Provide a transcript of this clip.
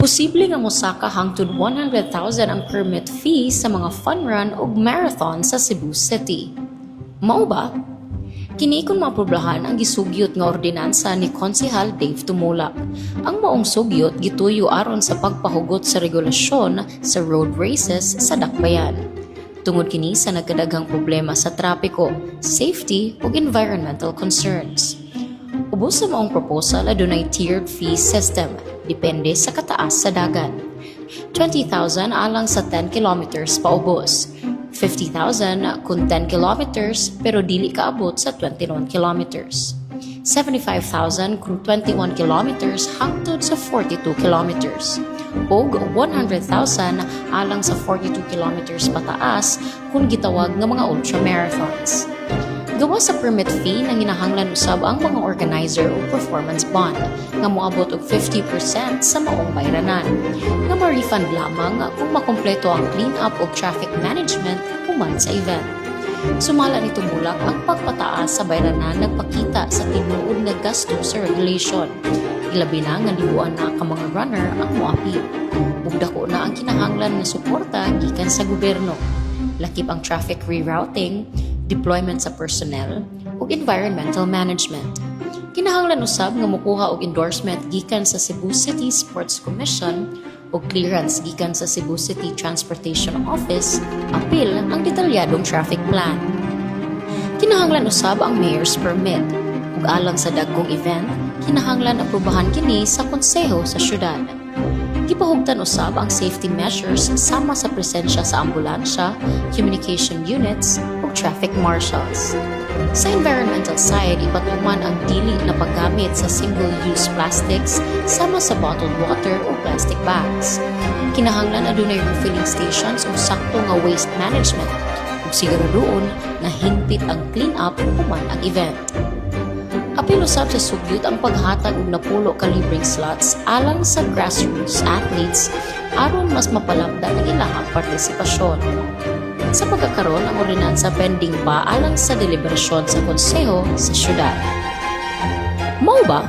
Posible nga mosaka hangtod 100,000 ang permit fee sa mga fun run o marathon sa Cebu City. Mao ba? Kini kon maprobahan ang gisugyot nga ordinansa ni Konsehal Dave Tumulak. Ang maong sugyot gituyo aron sa pagpahugot sa regulasyon sa road races sa dakbayan. Tungod kini sa nagkadaghang problema sa trapiko, safety ug environmental concerns. Ubos sa maong proposal adunay tiered fee system, depende sa kataas sa dagat. 20,000 alang sa 10 kilometers paubos. 50,000 kung 10 kilometers pero dili kaabot sa 21 kilometers. 75,000 kung 21 kilometers hangtod sa 42 kilometers. Og 100,000 alang sa 42 kilometers pataas kung gitawag nga mga ultramarathons. Gawa sa permit fee na ginahanglan usab ang mga organizer o performance bond nga moabot og 50% sa maong bayranan nga ma-refund lamang kung makompleto ang clean-up o traffic management human sa event. Sumala nito mulak ang pagpataas sa bayranan nagpakita sa tinuod nga gasto sa regulation. Ilabi na nga libuan na ka mga runner ang moapil. Ug dako na ang kinahanglan nga suporta gikan sa gobyerno. Lakip ang traffic rerouting, deployment sa personnel, ug environmental management. Kinahanglan usab nga mokuha og endorsement gikan sa Cebu City Sports Commission o clearance gikan sa Cebu City Transportation Office, apil ang detalyadong traffic plan. Kinahanglan usab ang mayor's permit, ug alang sa dagkong event, kinahanglan aprobahan kini sa konseho sa syudad. Gipahugtan usab ang safety measures sama sa presensya sa ambulansya, communication units, ug traffic marshals. Sa environmental side, ipatuman ang dili na paggamit sa single-use plastics sama sa bottled water o plastic bags. Kinahanglan adunay refilling stations ug sakto nga waste management ug siguraduon na hingpit ang clean-up human ang event. Apil usab sa sugyot ang paghatag og napulo ka libreng slots alang sa grassroots athletes aron mas mapalabda ang ilahang partisipasyon. Sa pagkakaroon ang ordinansa pending pa alang sa deliberasyon sa konseho sa syudad. Mao ba?